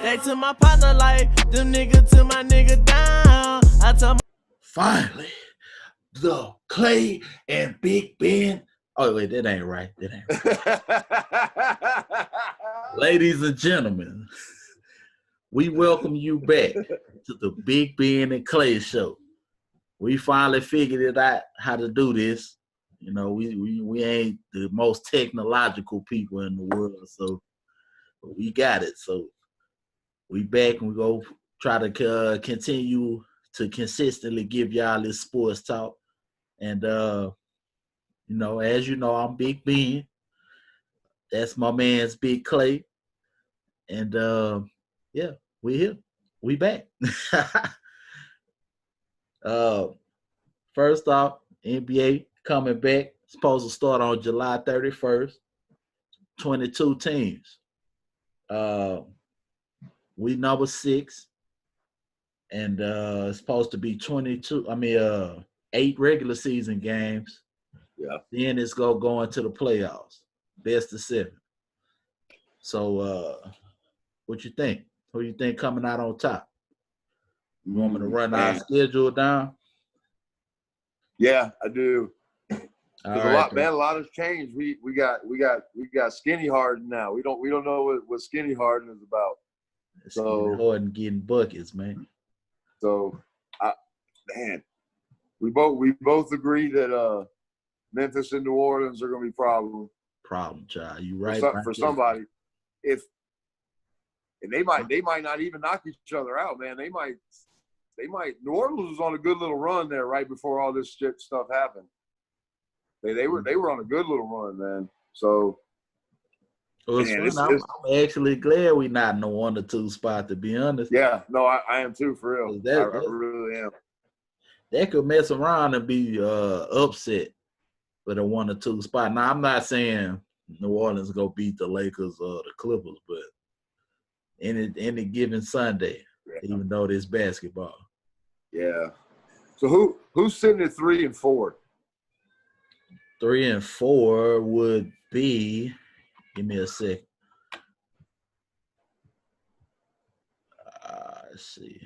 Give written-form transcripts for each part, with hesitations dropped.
They to my partner like them nigga to my nigga down. I tell my Finally, the Clay and Big Ben. Oh wait, that ain't right. That ain't right. Ladies and gentlemen, we welcome you back to the Big Ben and Clay show. We finally figured it out how to do this. You know, we ain't the most technological people in the world, so we got it. So we back and we go try to continue to consistently give y'all this sports talk. And you know, as you know, I'm Big Ben. That's my man's Big Clay. And yeah, we here. We back. First off, NBA coming back. Supposed to start on July 31st. 22 teams. We number 6. And it's supposed to be 8 regular season games. Yeah. Then it's gonna go into the playoffs. Best of 7. So what you think? Who you think coming out on top? You want me to run our schedule down? Yeah, I do. All There's right, a lot has changed. We got Skinny Harden now. We don't know what Skinny Harden is about. So Harden getting buckets, man. So, we both agree that Memphis and New Orleans are going to be problem, child. You right for somebody. And they might not even knock each other out, man. They might. New Orleans was on a good little run there right before all this shit stuff happened. They were on a good little run, man. So. I'm actually glad we're not in the 1 or 2 spot, to be honest. Yeah, no, I am too, for real. I really am. That could mess around and be upset for the 1 or 2 spot. Now, I'm not saying New Orleans go beat the Lakers or the Clippers, but any given Sunday, even though it's basketball. Yeah. So who's sitting at 3 and 4? 3 and 4 would be. Give me a sec. Let's see.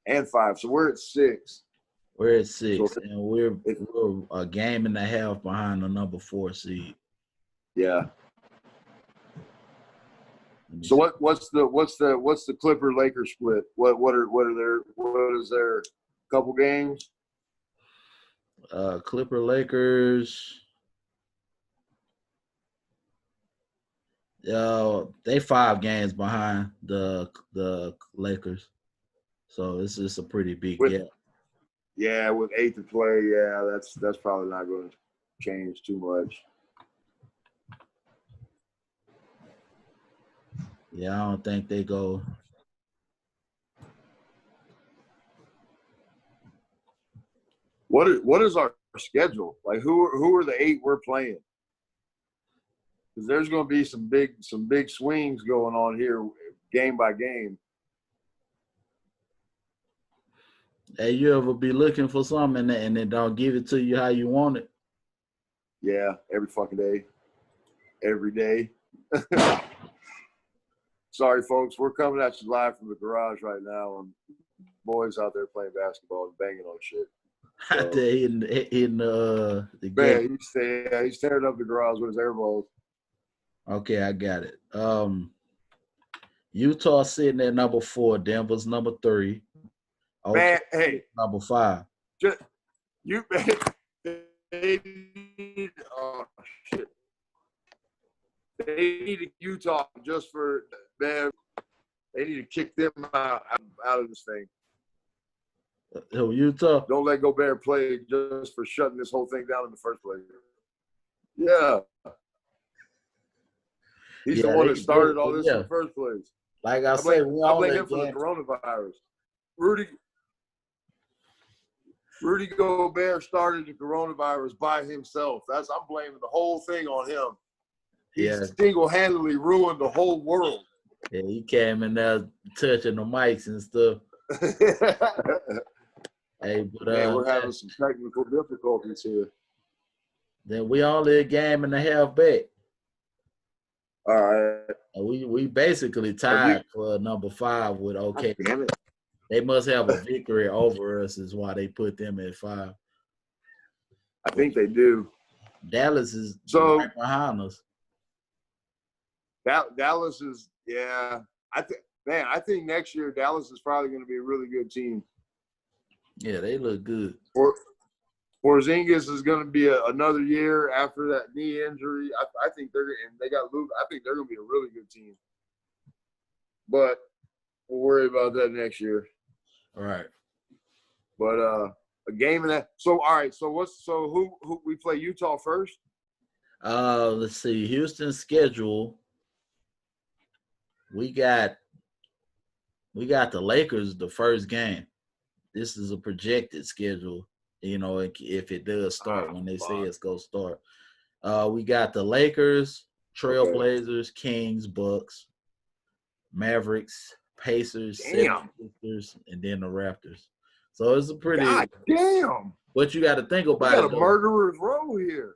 And 5. So we're at 6. We're at 6, and we're a game and a half behind the number 4 seed. Yeah. So what's the Clipper Lakers split? What is their couple games? Clipper Lakers. They 5 games behind the Lakers, so this is a pretty big gap. Yeah, with 8 to play, yeah, that's probably not going to change too much. Yeah, I don't think they go. What is our schedule? Like who are the 8 we're playing? Because there's going to be some big swings going on here, game by game. Hey, you ever be looking for something and they don't give it to you how you want it? Yeah, every fucking day. Every day. Sorry, folks. We're coming at you live from the garage right now, and boys out there playing basketball and banging on shit. Out there in the man, he's tearing up the garage with his air balls. Okay, I got it. Utah sitting at number 4. Denver's number 3. Man, hey, number 5. Just you. Oh shit! They need Utah just for man. They need to kick them out of this thing. Utah. Don't let Gobert play just for shutting this whole thing down in the first place. Yeah. He's the one that started all this in the first place. Like I said, I blame him for the coronavirus. Rudy Gobert started the coronavirus by himself. I'm blaming the whole thing on him. He single-handedly ruined the whole world. Yeah, he came in there touching the mics and stuff. Hey, but Man, we're having some technical difficulties here. then we only a game and a half back. All right. And we basically tied for number 5 with OK. Damn it. They must have a victory over us, is why they put them at 5. I think they do. Dallas is right behind us. Dallas is, yeah. I think next year Dallas is probably going to be a really good team. Yeah, they look good. Porzingis is going to be another year after that knee injury. I think they got Luke. I think they're going to be a really good team. But we'll worry about that next year. All right. But a game in that. So all right. So who we play Utah first? Let's see. Houston's schedule. We got the Lakers the first game. This is a projected schedule. You know, if it does start when they say it's going to start. We got the Lakers, Trailblazers, Kings, Bucks, Mavericks, Pacers, 76ers, and then the Raptors. So it's a pretty – God damn. But you got to think about it. We got a murderer's row here.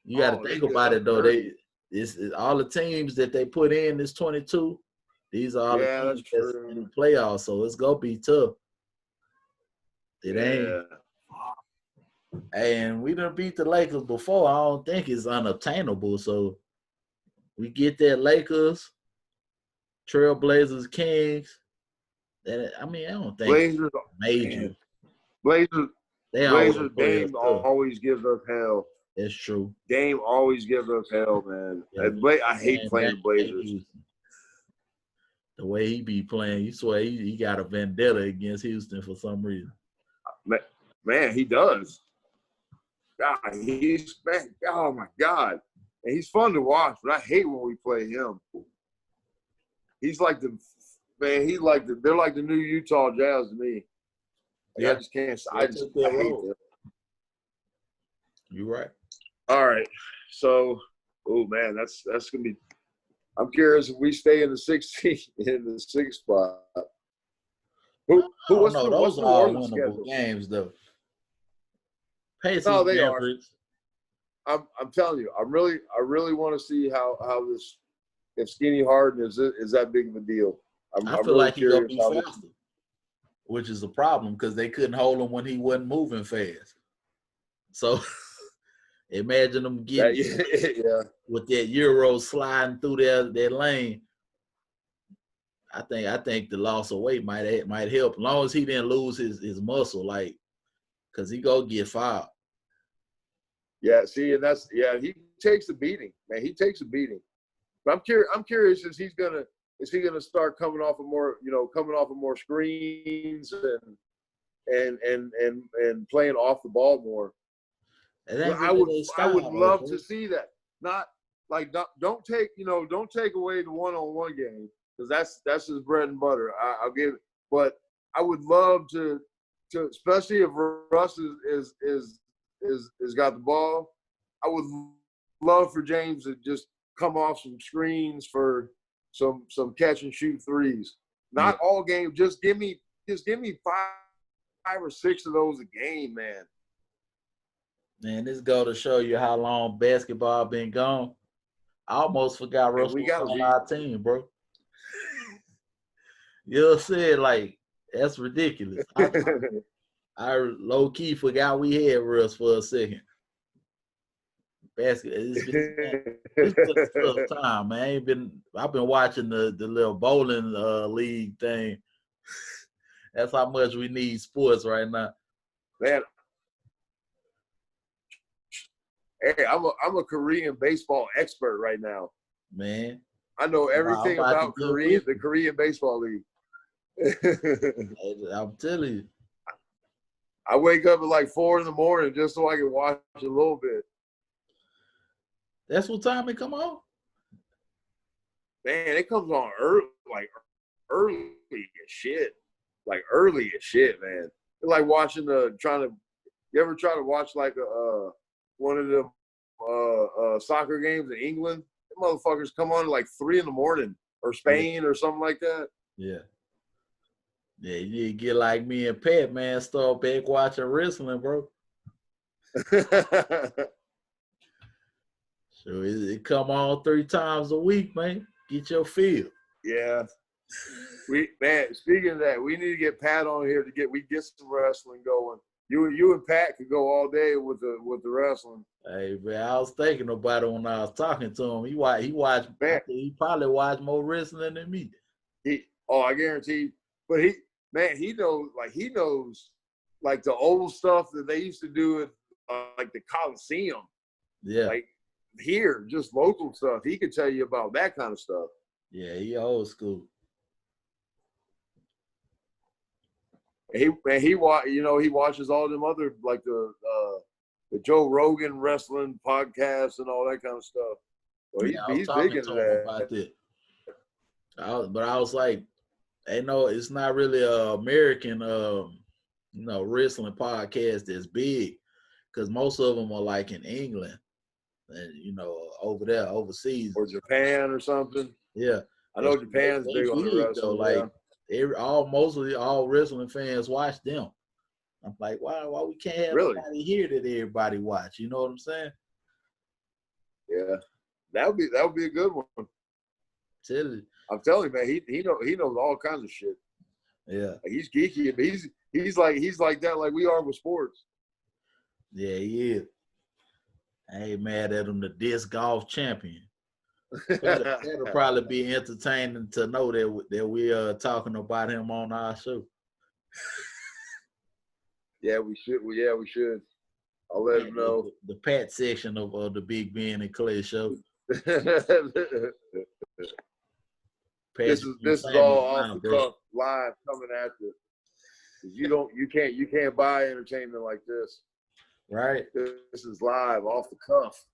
You got to think about it, though. It's all the teams that they put in this 22. These are all the teams that's in the playoffs, so it's going to be tough. It ain't. And we done beat the Lakers before. I don't think it's unobtainable. So we get that Lakers, Trailblazers, Kings. I don't think Blazers major. Blazers. Dame always gives us hell. That's true. Dame always gives us hell, man. Yeah. I hate playing the Blazers. The way he be playing, you swear he got a vendetta against Houston for some reason. Man, he does. God, oh my God. And he's fun to watch, but I hate when we play him. He's like they're like the new Utah Jazz to me. I just can't. I hate them. You're right. All right. So, oh man, that's gonna be. I'm curious if we stay in the 6th spot. Those are all winnable games, though. Pacers, no, they Mavericks. are. I'm telling you, I really want to see how this, if Skinny Harden is that big of a deal. I feel really like he's gonna be faster, which is a problem because they couldn't hold him when he wasn't moving fast. So imagine them getting with that Euro sliding through their lane. I think the loss of weight might help, as long as he didn't lose his muscle, like, because he go get fouled. Yeah, see, and he takes a beating, man. He takes a beating. But I'm curious is he gonna start coming off of more screens and playing off the ball more. I would love to see that. Not like don't take away the one-on-one game, because that's his bread and butter. I'll give it, but I would love to especially if Russ is got the ball. I would love for James to just come off some screens for some catch and shoot threes. Not all game. Just give me 5 or 6 of those a game, man. Man, this go to show you how long basketball been gone. I almost forgot Russell was on our team, bro. You said, like, that's ridiculous. I low-key forgot we had Russ for a second. It's been a tough time, man. I've been watching the little bowling league thing. That's how much we need sports right now. Man. Hey, I'm a Korean baseball expert right now. Man. I know everything about the Korean baseball league. I'm telling you. I wake up at like 4 a.m. just so I can watch a little bit. That's what time it come on? Man, it comes on early as shit. Like early as shit, man. It's like watching you ever try to watch like one of them soccer games in England? The motherfuckers come on like 3 a.m. or Spain or something like that. Yeah. Yeah, you need to get like me and Pat, man. Start back watching wrestling, bro. So it come on 3 times a week, man. Get your feel. Yeah. Speaking of that, we need to get Pat on here to get some wrestling going. You and Pat could go all day with the wrestling. Hey man, I was thinking about it when I was talking to him. He watched. He probably watched more wrestling than me. I guarantee. But he knows like the old stuff that they used to do at like the Coliseum. Yeah. Like here, just local stuff. He could tell you about that kind of stuff. Yeah, he old school. He watches all them other like the Joe Rogan wrestling podcasts and all that kind of stuff. Well, he's big into that. About that. But I was like, hey, no, it's not really a American wrestling podcast that's big, because most of them are like in England and over there overseas or Japan or something. Yeah, I know Japan's big on the wrestling. Though, like mostly all wrestling fans watch them. I'm like, why we can't have somebody here that everybody watch? You know what I'm saying? Yeah, that would be a good one. I'm telling you, man, he knows all kinds of shit. Yeah, like, he's geeky, but he's like that, like we are with sports. Yeah, he is. I ain't mad at him, the disc golf champion. That'll probably be entertaining to know that we are talking about him on our show. Yeah, we should. We should. I'll let him know. The Pat section of the Big Ben and Clay show. This is all off the cuff, live coming at you. You can't buy entertainment like this. Right. This is live off the cuff.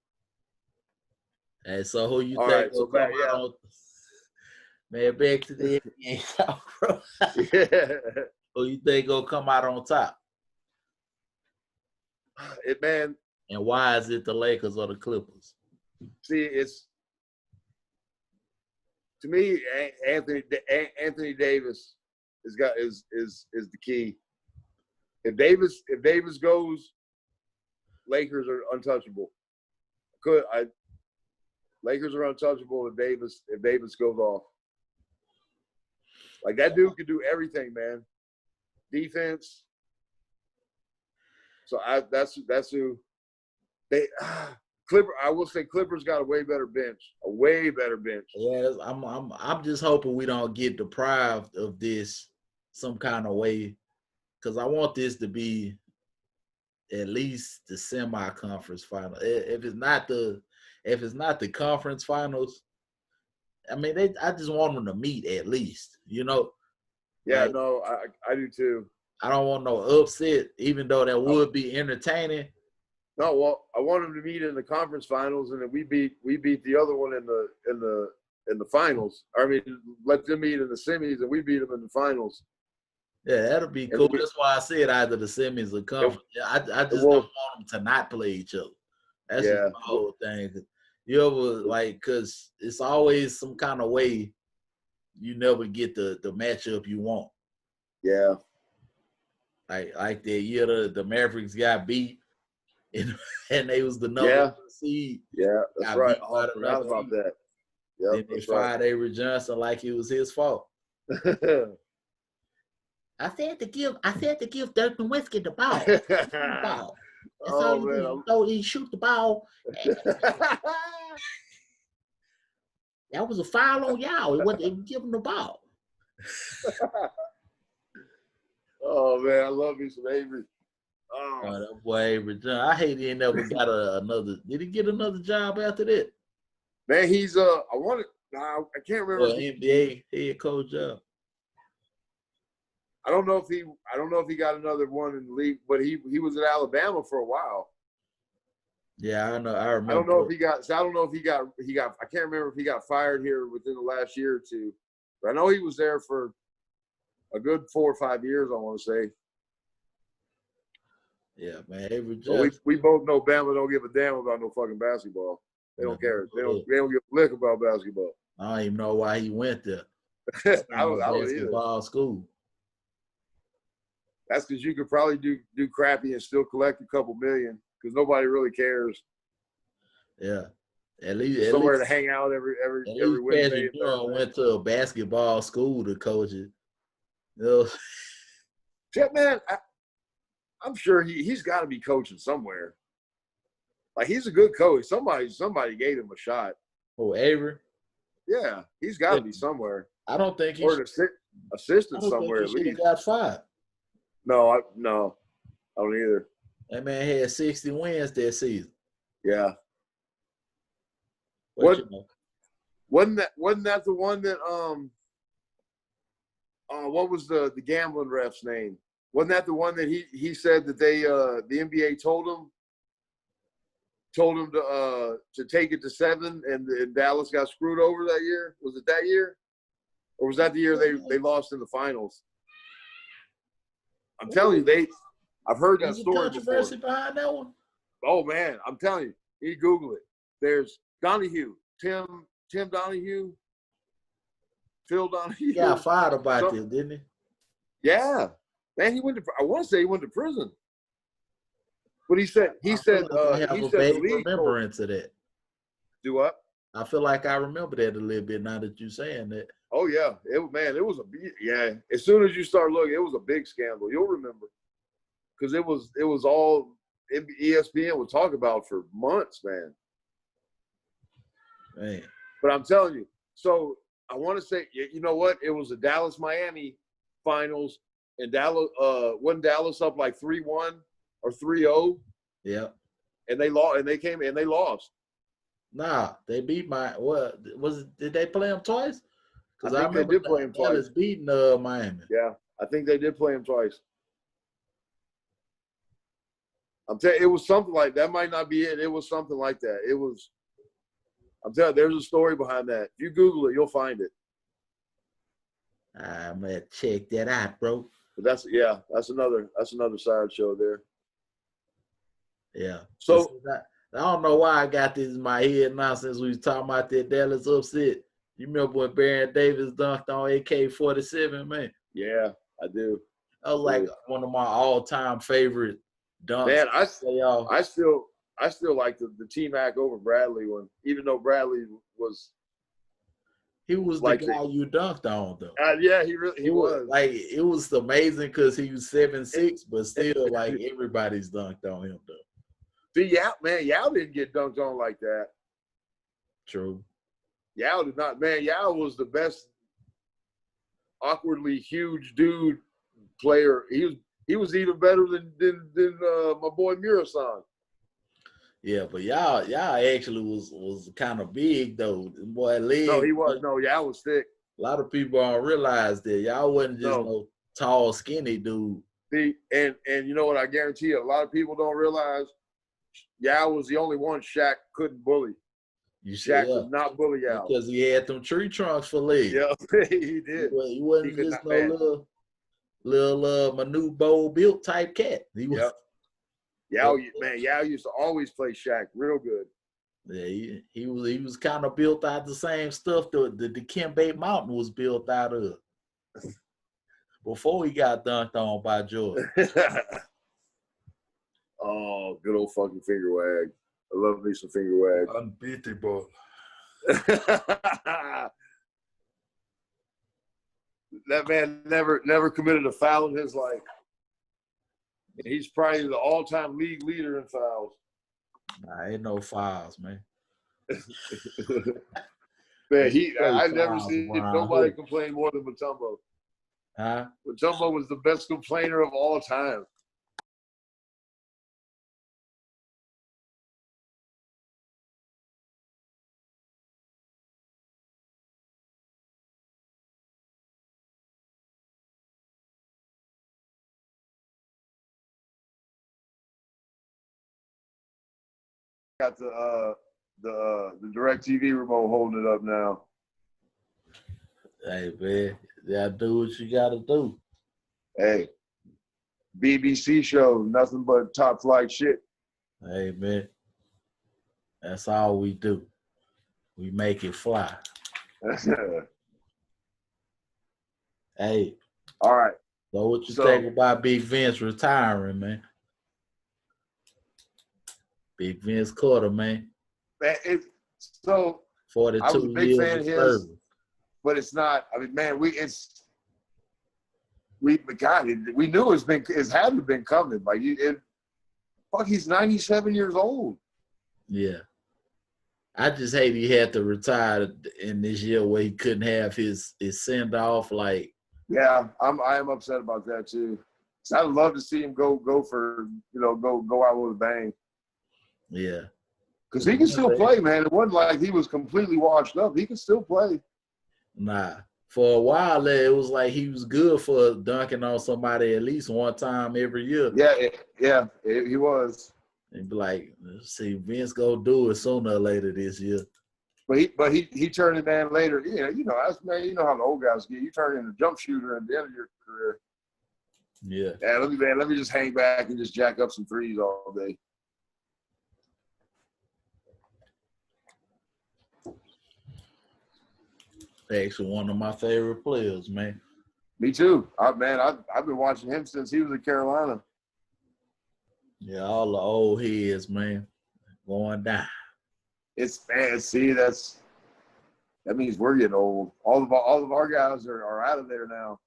Hey, so who you all think right, will come out on? Man, back to the NBA, bro. Yeah. Who you think gonna come out on top? Man. And why is it the Lakers or the Clippers? See, it's to me, Anthony Davis is the key. If Davis goes, Lakers are untouchable. Lakers are untouchable if Davis goes off. Like that dude can do everything, man. Defense. So that's who they I will say Clippers got a way better bench. A way better bench. Yeah, I'm just hoping we don't get deprived of this some kind of way, because I want this to be at least the semi-conference final. If it's not the conference finals, I mean, I just want them to meet at least, Yeah, like, no, I do too. I don't want no upset, even though that would be entertaining. No, well, I want them to meet in the conference finals, and then we beat the other one in the finals. I mean, let them meet in the semis, and we beat them in the finals. Yeah, that'll be cool. That's why I said either the semis or conference. I just don't want them to not play each other. That's just the whole thing. You ever because it's always some kind of way you never get the matchup you want. Yeah. Like that year the Mavericks got beat, and they was the number 1 seed. Yeah, that's right. I forgot about that. Yeah, then they fired Avery Johnson like it was his fault. I said to give Dirk Nowitzki the ball. The ball. That's all you do. So he shoot the ball. That was a foul on y'all. It wasn't give him the ball. Oh man, I love me some Avery. Oh, that boy Avery Johnson. I hate he never got another. Did he get another job after that? Man, he's I can't remember. NBA head coach job. I don't know if he got another one in the league, but he was at Alabama for a while. Yeah, I know. I remember. I don't know if he got. I can't remember if he got fired here within the last year or two. But I know he was there for a good 4 or 5 years, I want to say. Yeah, man. Avery Johnson. We both know Bama don't give a damn about no fucking basketball. They don't care. They don't give a lick about basketball. I don't even know why he went there. I don't either. Basketball school. That's because you could probably do crappy and still collect a couple million because nobody really cares. Yeah. At least Somewhere to hang out every Wednesday. Patrick Ewing went to a basketball school to coach it. You know? Yeah, man, I'm sure he's got to be coaching somewhere. Like, he's a good coach. Somebody gave him a shot. Oh, Avery? Yeah, he's got to be somewhere. I don't think or an assistant somewhere at least. Got fired. No, I don't either. That man had 60 wins that season. Yeah. But, wasn't that the one that what was the gambling ref's name? Wasn't that the one that he said that they the NBA told him to take it to 7 and Dallas got screwed over that year? Was it that year? Or was that the year they lost in the finals? I'm telling you, I've heard that story controversy before. behind that one? Oh man, I'm telling you, you Google it. There's Donahue, Tim Donahue, Phil Donahue. He got fired about this, didn't he? Yeah, man, I want to say he went to prison. But he said I have a vague remembrance of that. Do what? I feel like I remember that a little bit now that you're saying that. Oh yeah, it was as soon as you start looking, it was a big scandal. You'll remember because it was all ESPN would talk about for months, man. Man, but I'm telling you, so I want to say, you know what? It was the Dallas-Miami finals, and Dallas wasn't Dallas up like 3-1 or 3-0. Yeah, and they lost, and they came and they lost. Nah, they beat did they play them twice? Because I think they did play them twice. Dallas beating Miami. Yeah, I think they did play them twice. I'm telling you, it was something like that. Might not be it. It was something like that. It was. I'm telling you, there's a story behind that. If you Google it, you'll find it. I'm gonna check that out, bro. But that's another side show there. Yeah. So I don't know why I got this in my head now since we was talking about that Dallas upset. You remember when Baron Davis dunked on AK-47, man? Yeah, I do. That was like one of my all-time favorite dunks. Man, I still like the T-Mac over Bradley one, even though Bradley was. He was like the guy you dunked on, though. Yeah, he was. Like, it was amazing because he was 7'6", but still, like, everybody's dunked on him, though. See, Yao didn't get dunked on like that. True. Yao did not. Man, Yao was the best awkwardly huge dude player. He was even better than my boy Murasan. Yeah, but Yao actually was kind of big though. Boy, leg. No, he was. No, Yao was thick. A lot of people don't realize that Yao wasn't just no tall, skinny dude. See, and you know what? I guarantee you, a lot of people don't realize Yao was the only one Shaq couldn't bully. Shaq could not bully Yao. Because he had them tree trunks for legs. Yeah, he did. He wasn't just no little Manu Bowl built type cat. He was. Yao used to always play Shaq real good. Yeah, he was kind of built out the same stuff that the Dikembe Mountain was built out of before he got dunked on by Jordan. Oh, good old fucking finger wag. I love me some finger wag. Unbeatable. That man never committed a foul in his life. And he's probably the all-time league leader in fouls. Nah, ain't no fouls, man. Man, I've never seen nobody complain more than Mutombo. Huh? Mutombo was the best complainer of all time. Got the DirecTV remote holding it up now. Hey man, you gotta do what you gotta do. Hey, BBC show, nothing but top flight shit. Hey man, that's all we do. We make it fly. Hey. All right. So what you So- think about Big Vince retiring, man? Big Vince Carter, man. Man, so I was a 42 big years fan of of his. service. But it's not. I mean, man, we God, we knew it had to have been coming. Like, he's 97 years old. Yeah. I just hate he had to retire in this year where he couldn't have his send off. Like, Yeah, I am upset about that too. 'Cause I'd love to see him go for go out with a bang. yeah, Because he can still play, man. It wasn't like he was completely washed up. He can still play. nah. For a while there, it was like he was good for dunking on somebody at least one time every year. Yeah, he was. And be like, let's see, Vince go do it sooner or later this year. But he turned it down later. Yeah, that's, man. You know how the old guys get. You turn into a jump shooter at the end of your career. Yeah. Yeah, let me just hang back and just jack up some threes all day. Actually, one of my favorite players, man. Me too. I've been watching him since he was in Carolina. Yeah, all the old heads, man, going down. It's man. See, that means we're getting old. All of our guys are out of there now.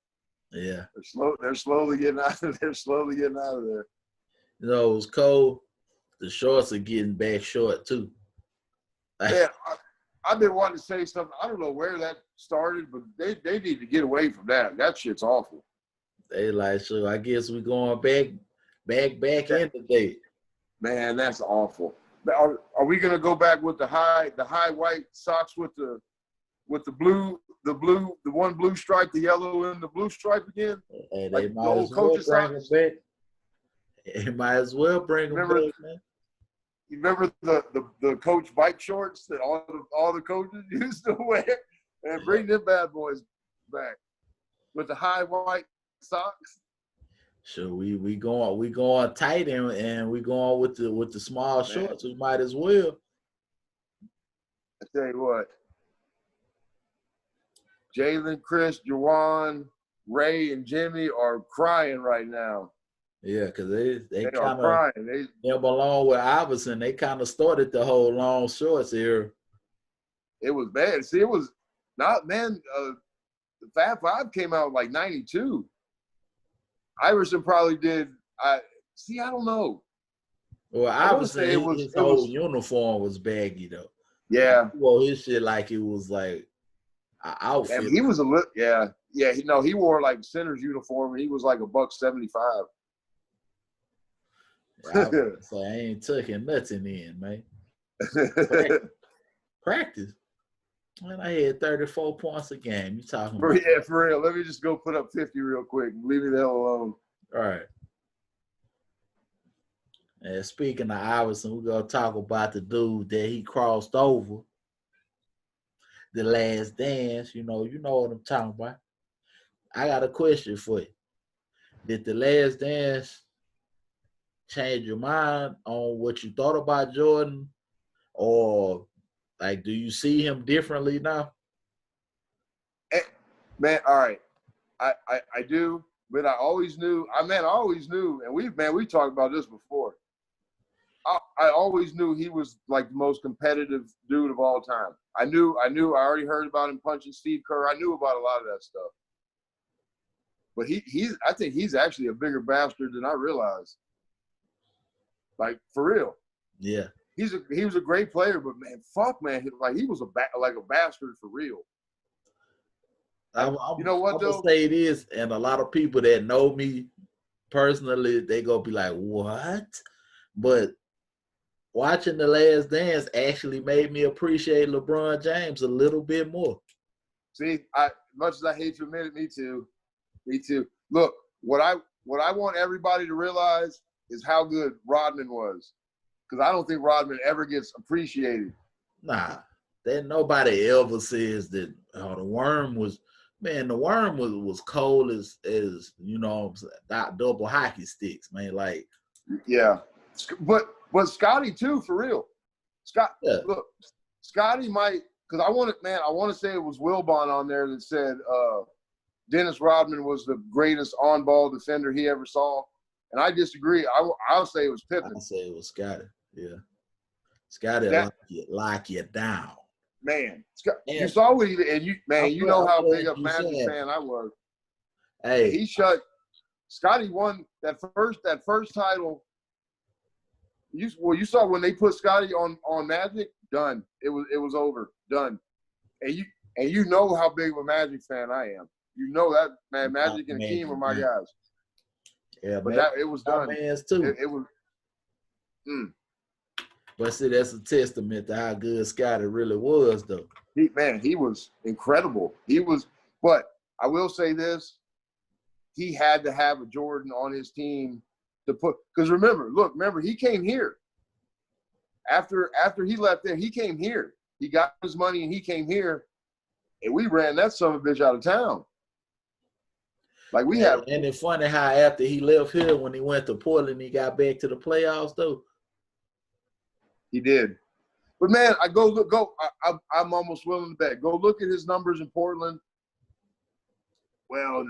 Yeah. They're slowly getting out of there. You know, it was cold. The shorts are getting back short, too. Yeah, I've been wanting to say something. I don't know where that started, but they need to get away from that. That shit's awful. They like, so I guess we're going back in the day. Man, that's awful. Are we gonna go back with the high white socks with the one blue stripe, the yellow and the blue stripe again? And Like they the might old as well coach's bring them socks? back. They might as well bring them Remember- back, man. You remember the coach bike shorts that all the coaches used to wear? And bring them bad boys back with the high white socks. So we going tight and we going with the small shorts. We might as well. I tell you what, Jalen, Chris, Juwan, Ray, and Jimmy are crying right now. Yeah, because they They are kind of crying. along with Iverson. They kind of started the whole long shorts here. It was bad. See, it was not, man. The Fab Five came out like '92. Iverson probably did. I don't know. Well, I wanna say Iverson, his whole uniform was baggy though. Yeah, Well, his shit like it was like an outfit. and he was a little. Yeah. He wore like center's uniform, and he was like $1.75. So I ain't taking nothing in, man. Practice. Man, I had 34 points a game. You talking about? For real. Let me just go put up 50 real quick. Leave me the hell alone. All right. And speaking of Iverson, we're going to talk about the dude that he crossed over. The Last Dance. You know what I'm talking about. I got a question for you. Did The Last Dance change your mind on what you thought about Jordan? Or, like, do you see him differently now? Man, all right. I do, but I always knew. And we talked about this before. I always knew he was like the most competitive dude of all time. I already heard about him punching Steve Kerr. I knew about a lot of that stuff. But I think he's actually a bigger bastard than I realized. Like, for real. Yeah. He was a great player, but man, he was a bastard for real. You know what, I'm though? gonna say it is, and a lot of people that know me personally, they gonna be like, "What?" But watching The Last Dance actually made me appreciate LeBron James a little bit more. See, much as I hate to admit it, me too. Look, what I want everybody to realize is how good Rodman was, because I don't think Rodman ever gets appreciated. Nah, that nobody ever says that. Oh, the Worm was. Man, the Worm was cold as that double hockey sticks, man. Like, yeah, but Scotty too, for real. Look, Scotty might, because I want to say it was Wilbon on there that said Dennis Rodman was the greatest on-ball defender he ever saw. And I disagree. I'll say it was Pippen. I'll say it was Scotty. Yeah. Scotty lock you down. Man, you saw what he did. And you know how big a Magic fan I was. Hey. He Scotty won that first title. You saw when they put Scotty on Magic, done. It was over. Done. And you know how big of a Magic fan I am. You know that, man. Magic and Akeem were my guys. Yeah, but it was done. Man's too. It was. But see, that's a testament to how good Scotty really was, though. He was incredible. But I will say this: he had to have a Jordan on his team to put. Because remember, he came here. After he left there, he came here. He got his money and he came here, and we ran that son of a bitch out of town. Like we had. And it's funny how after he left here, when he went to Portland, he got back to the playoffs though. He did. But man, I'm almost willing to bet. Go look at his numbers in Portland. Well,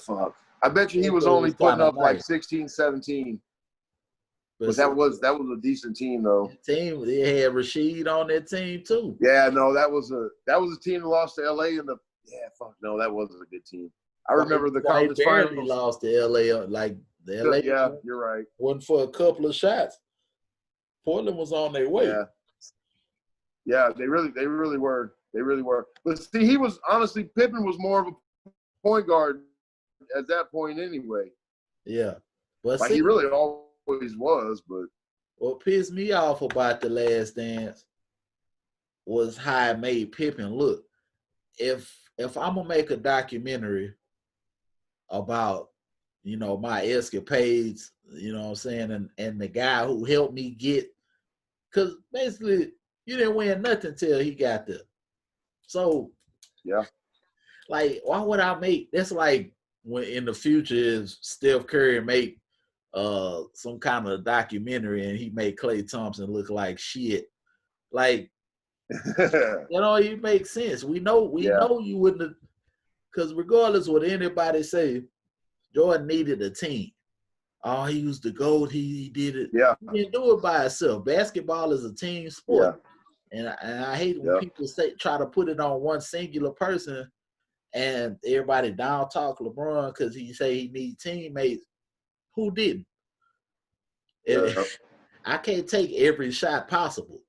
fuck. I bet you he was only putting up like 16, 17. But that was a decent team though. Team, they had Rasheed on that team too. Yeah, no, that was a team that lost to LA that wasn't a good team. I remember the conference finals. Lost to LA, like the LA. Yeah, you're right. Wasn't for a couple of shots. Portland was on their way. Yeah, they really were. They really were. But see, Pippen was more of a point guard at that point anyway. Yeah, but he really always was. But what pissed me off about The Last Dance was how it made Pippen look. If I'm gonna make a documentary about, my escapades, you know what I'm saying, and the guy who helped me get, because basically you didn't win nothing till he got there. So yeah, like why would I make? That's like when in the future is Steph Curry make some kind of documentary and he made Klay Thompson look like shit. Like it makes sense. We know you wouldn't have, because regardless of what anybody say, Jordan needed a team. Oh, he was the GOAT. He did it. Yeah. He didn't do it by himself. Basketball is a team sport. Yeah. And I hate when people try to put it on one singular person and everybody down talk LeBron because he say he needs teammates. Who didn't? Yeah. I can't take every shot possible.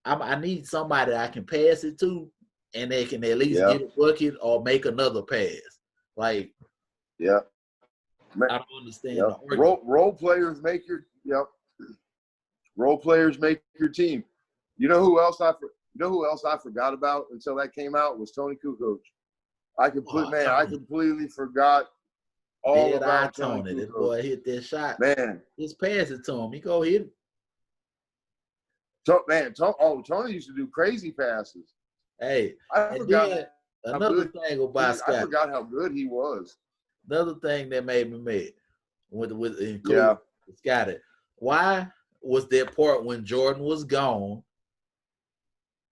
I need somebody I can pass it to and they can at least get a bucket or make another pass. Like, yeah. I don't understand. Role players make your role players make your team. You know who else I forgot about until that came out was Tony Kukoc. I completely forgot all about Tony. This boy hit that shot. Man, just pass it to him. He go hit it. Tony used to do crazy passes. Hey, I forgot another thing about Scott. I forgot how good he was. Another thing that made me mad with Scotty. Why was that part when Jordan was gone?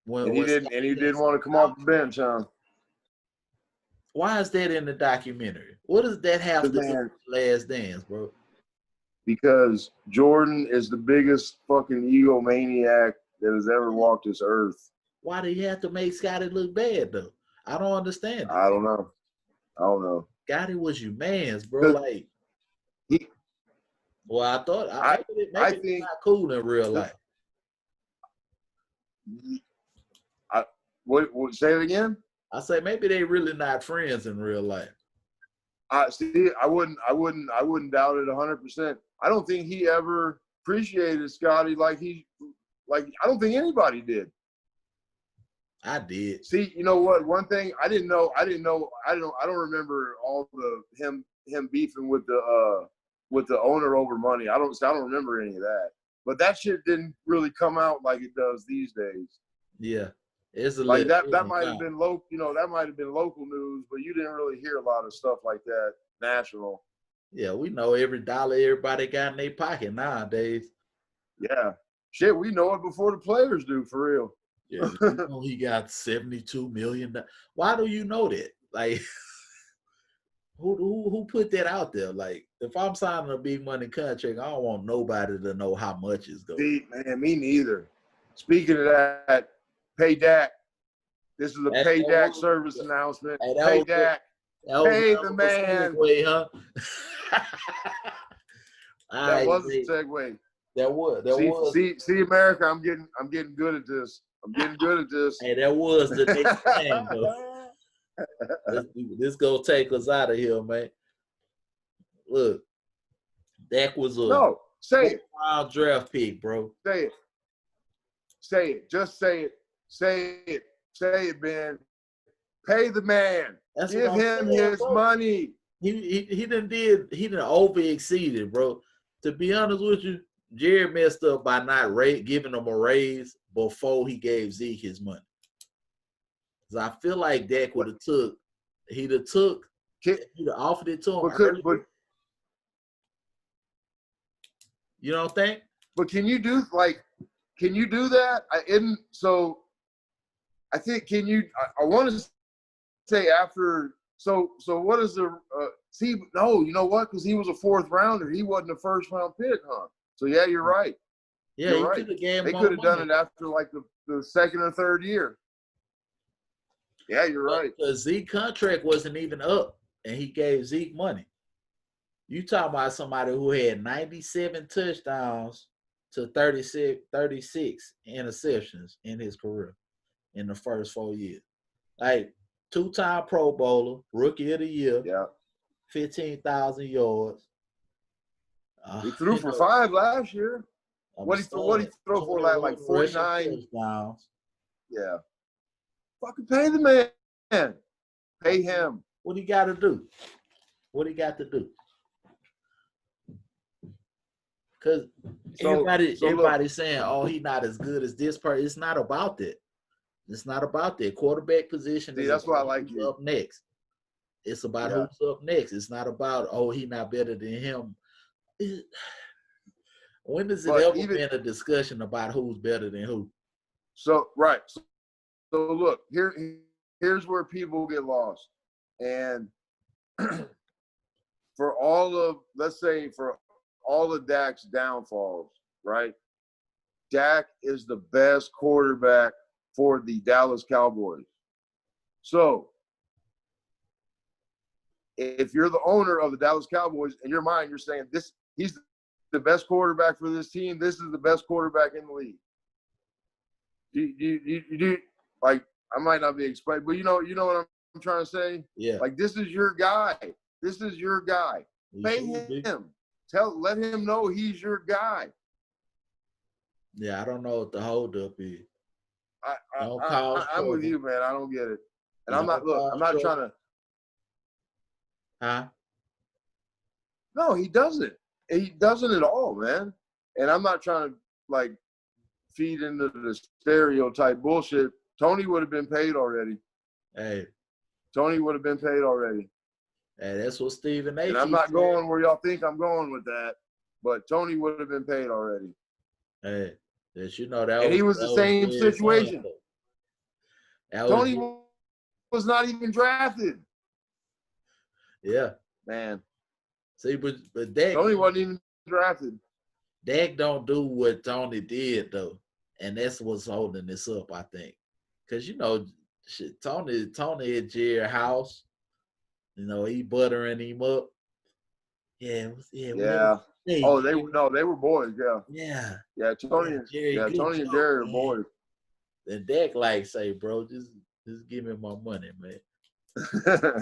He didn't want to come off the bench, huh? Why is that in the documentary? What does that have to do with Last Dance, bro? Because Jordan is the biggest fucking egomaniac that has ever walked this earth. Why do you have to make Scotty look bad, though? I don't understand it. I don't know. Scotty was your man's, bro. Like, I thought I think it's not cool in real life. What say it again? I say maybe they really not friends in real life. I wouldn't doubt it 100%. I don't think he ever appreciated Scotty like I don't think anybody did. I did. See, you know what? One thing I don't remember all him beefing with the owner over money. I don't remember any of that. But that shit didn't really come out like it does these days. Yeah. It's a like that might have been local, that might have been local news, but you didn't really hear a lot of stuff like that national. Yeah, we know every dollar everybody got in their pocket nowadays. Yeah. Shit, we know it before the players do, for real. Yeah, he got $72 million. Why do you know that? Like, Who put that out there? Like, if I'm signing a big money contract, I don't want nobody to know how much it's going. See, man, me neither. Speaking of that, pay Dak. This is a pay Dak service announcement. Pay Dak. Pay the man. Segue, huh? That was a segue. That was. See, America, I'm getting good at this. I'm getting good at this. Hey, that was the next thing, though. This gonna take us out of here, man. Look, Dak was a wild draft pick, bro. Say it. Say it. Just say it. Say it. Say it, Ben. Pay the man. Give him his money. He done over exceeded, bro. To be honest with you, Jared messed up by not giving him a raise before he gave Zeke his money. Cause I feel like Dak would have he'd have offered it to him. But you don't think? But can you do that? I think I want to say after. So what is the no? You know what? Because he was a fourth rounder. He wasn't a first round pick, huh? So yeah, you're right. Yeah, you're right. They could have done it after like the second or third year. Yeah, you're right. The Zeke contract wasn't even up, and he gave Zeke money. You talking about somebody who had 97 touchdowns to 36 interceptions in his career in the first 4 years. Like, 2-time Pro Bowler, Rookie of the Year, 15,000 yards. He threw for 5 last year. What he throw for like 49 touchdowns. Yeah. Fucking pay the man. Pay him. What he got to do? Because everybody's saying, oh, he's not as good as this person. It's not about that. It's not about that. Quarterback position is that's why I like who's up next. It's about who's up next. It's not about, oh, he's not better than him. When has it ever been a discussion about who's better than who? So, right. So look, here's where people get lost. And for all of Dak's downfalls, right? Dak is the best quarterback for the Dallas Cowboys. So if you're the owner of the Dallas Cowboys, in your mind, you're saying he's the best quarterback for this team. This is the best quarterback in the league. You do, like, I might not be explaining, but you know what I'm trying to say? Yeah. Like, this is your guy. This is your guy. Pay him. Let him know he's your guy. Yeah, I don't know what the holdup is. I'm with you, man. I don't get it. And I'm not trying to. Huh? No, he doesn't. He doesn't at all, man. And I'm not trying to, like, feed into the stereotype bullshit. Tony would have been paid already. Hey. Tony would have been paid already. Hey, that's what Stephen A. And I'm not going where y'all think I'm going with that, but Tony would have been paid already. Hey, that you know that. And he was the same situation. Tony was not even drafted. Yeah, man. See, but Dak, Tony wasn't even drafted. Dak don't do what Tony did though, and that's what's holding this up, I think. Because Tony at Jerry house, he buttering him up. Yeah. Oh, they were boys. Yeah. Yeah. Tony and Jerry are boys. Then Dak say, bro, just give me my money, man.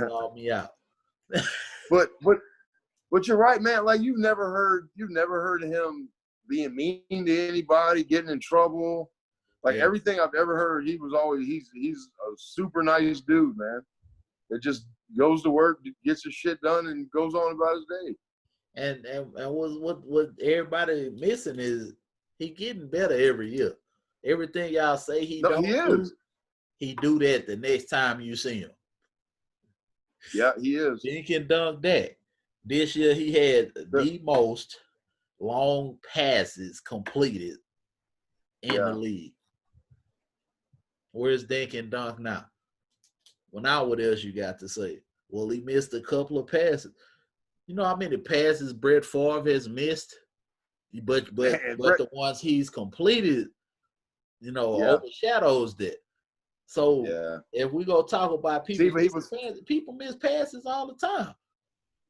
Call me out. But you're right, man. Like, you've never heard of him being mean to anybody, getting in trouble. Like, everything I've ever heard, he's a super nice dude, man. That just goes to work, gets his shit done, and goes on about his day. And what everybody missing is he getting better every year. Everything y'all say he do that the next time you see him. Yeah, he is. He can dunk that. This year he had the most long passes completed in the league. Where's Dink and Dunk now? Well, now what else you got to say? Well, he missed a couple of passes. You know how many passes Brett Favre has missed? But the ones he's completed, you know, overshadows that. So if we go talk about people, people miss passes all the time.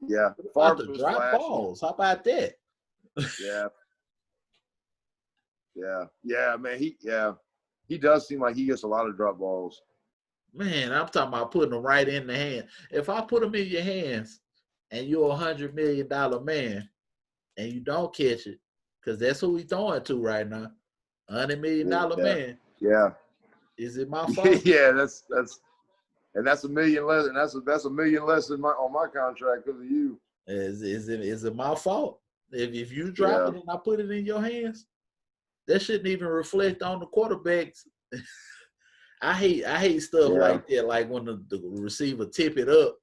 Yeah, about the drop balls. How about that? Yeah, man. He does seem like he gets a lot of drop balls. Man, I'm talking about putting them right in the hand. If I put them in your hands, and you're $100 million man, and you don't catch it, because that's who we throwing to right now, $100 million man. Yeah. Is it my fault? Yeah, that's $1 million less, and that's $1 million less on my contract because of you. Is it my fault? If you drop it and I put it in your hands, that shouldn't even reflect on the quarterbacks. I hate stuff like that. Like when the receiver tip it up,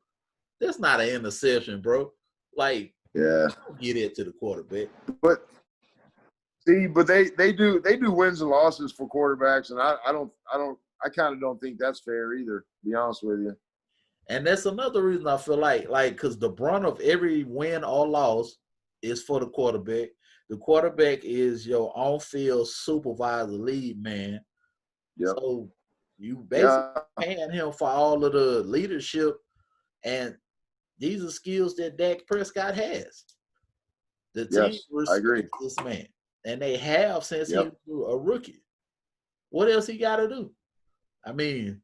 that's not an interception, bro. Like, don't get it to the quarterback. But see, but they do wins and losses for quarterbacks, and I kind of don't think that's fair either. To be honest with you. And that's another reason I feel like because the brunt of every win or loss is for the quarterback. The quarterback is your on-field supervisor, lead man. Yep. So you basically paying him for all of the leadership, and these are skills that Dak Prescott has. The team respects this man, and they have since he was a rookie. What else he got to do? I mean,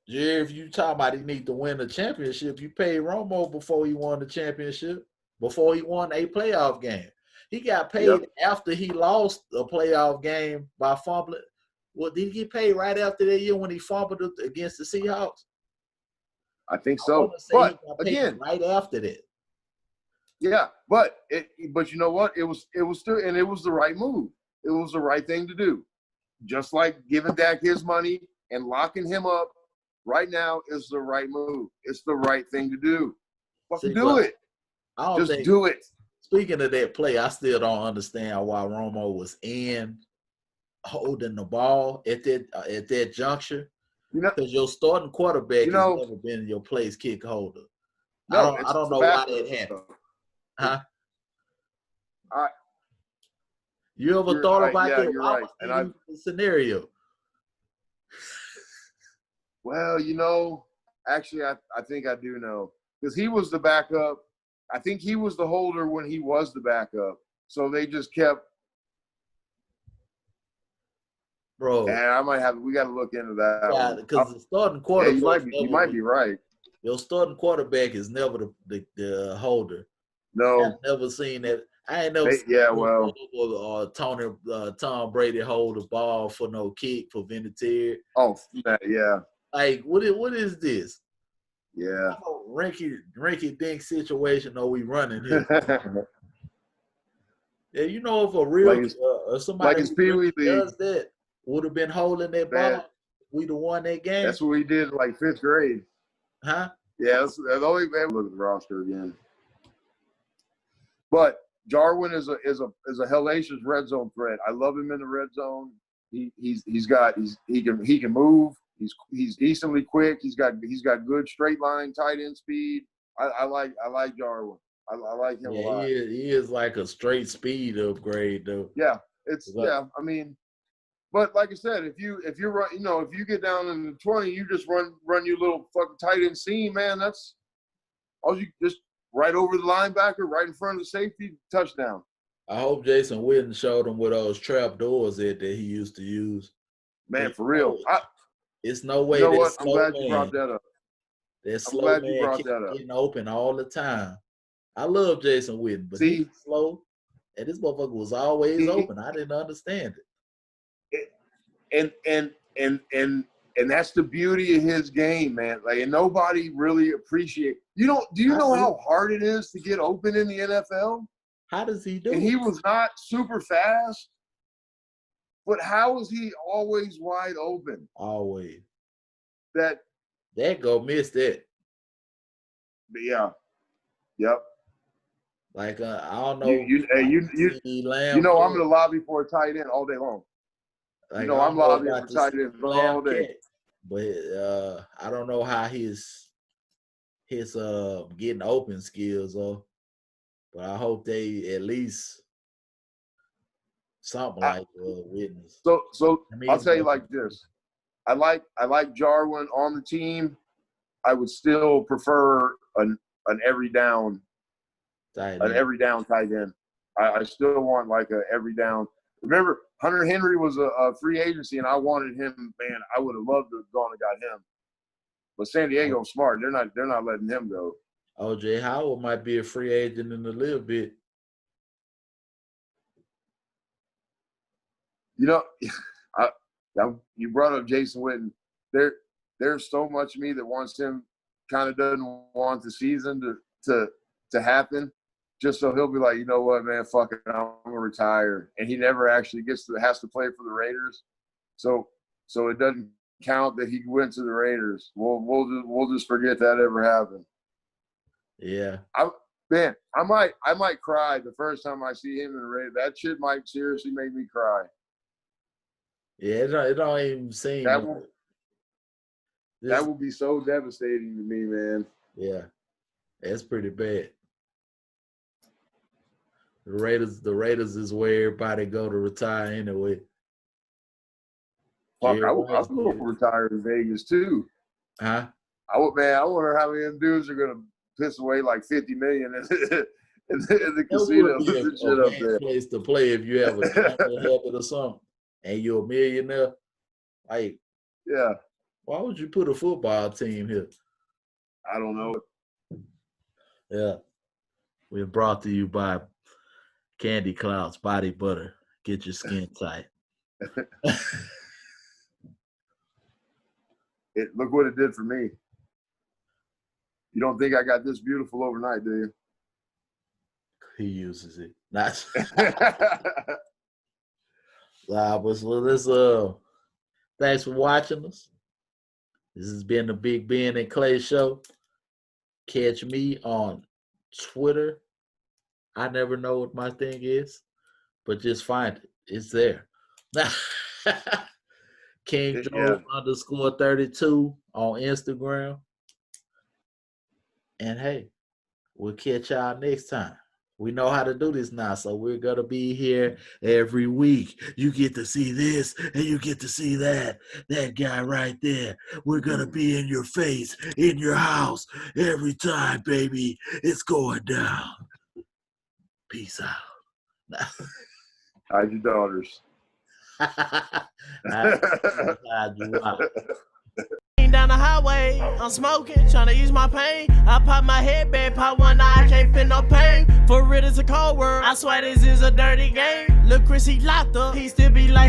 if you talking about he need to win a championship, you paid Romo before he won the championship, before he won a playoff game. He got paid after he lost a playoff game by fumbling. Well, did he get paid right after that year when he fumbled against the Seahawks? I think so. But again, right after that. Yeah, but you know what? It was still, and it was the right move. It was the right thing to do. Just like giving Dak his money and locking him up right now is the right move. It's the right thing to do. Fucking do it. Just do it. Speaking of that play, I still don't understand why Romo was in holding the ball at that juncture. Because your starting quarterback has never been your place kick holder. No, I don't know why that happened. Huh? You ever thought about that? You're right. And scenario. Well, actually, I think I do know because he was the backup. I think he was the holder when he was the backup. So they just kept. Bro, and we got to look into that. Yeah, because the starting quarterback. You might be right. Your starting quarterback is never the holder. No, I've never seen that. I ain't never seen Tom Brady hold the ball for no kick for Vinatieri. Oh, yeah. Like, what is this? Yeah. Rinky dink situation are we running here? Yeah, if a real somebody who does that would have been holding that ball, we'd have won that game. That's what we did in like 5th grade. Huh? Yeah, that's the only way. Look at the roster again. But Jarwin is a hellacious red zone threat. I love him in the red zone. He can move. He's decently quick. He's got good straight line tight end speed. I like Jarwin. I like him a lot. He is like a straight speed upgrade though. Yeah, I mean, but like I said, if you run, if you get down in the 20, you just run your little fucking tight end seam, man. That's all you just. Right over the linebacker, right in front of the safety, touchdown. I hope Jason Witten showed him what those trap doors that he used to use. Man, for real. It's no way. You know what? I'm glad you brought that up. That slow man getting open all the time. I love Jason Witten, but he's slow, and this motherfucker was always open. I didn't understand it. And that's the beauty of his game, man. Like, and nobody really appreciates. Do you know how hard it is to get open in the NFL? How does he do it? And he was not super fast, but how is he always wide open? Always. That go miss that. Yeah. Yep. Like I don't know. I'm in the lobby for a tight end all day long. Like, I'm lobbying for tight end all day. but I don't know how his getting open skills are. But I hope they at least something like witness. So I mean, I'll tell you like this. I like Jarwin on the team. I would still prefer an every down tight end. I still want like a every down. Remember, Hunter Henry was a free agency, and I wanted him. Man, I would have loved to have gone and got him. But San Diego's smart. They're not letting him go. OJ Howard might be a free agent in a little bit. You know, you brought up Jason Witten. There's so much of me that wants him, kind of doesn't want the season to happen, just so he'll be like, you know what, man, fuck it, I'm gonna retire, and he never actually has to play for the Raiders, so it doesn't count that he went to the Raiders. We'll just forget that ever happened. Yeah, I might cry the first time I see him in the Raiders. That shit might seriously make me cry. Yeah, it don't even seem that will be so devastating to me, man. Yeah, that's pretty bad. The Raiders is where everybody go to retire anyway. Fuck, I would go retire in Vegas too. Huh? I wonder how many of them dudes are gonna piss away like $50 million in the casino. That would be a place to play if you have a gambling habit or something, and you're a millionaire. Like, yeah. Why would you put a football team here? I don't know. Yeah. We're brought to you by Candy Clouds Body Butter. Get your skin tight. Look what it did for me. You don't think I got this beautiful overnight, do you? He uses it. Not. Thanks for watching us. This has been the Big Ben and Clay Show. Catch me on Twitter. I never know what my thing is, but just find it. It's there. King Joe _32 on Instagram. And hey, we'll catch y'all next time. We know how to do this now, so we're going to be here every week. You get to see this, and you get to see that. That guy right there. We're going to be in your face, in your house, every time, baby. It's going down. Peace out. Hide your daughters. Down the highway, I'm smoking, tryna ease my pain. I pop my head back, pop one eye, I can't feel no pain. For real, it's a cold world. I swear this is a dirty game. Look, Chris, he locked up. He still be like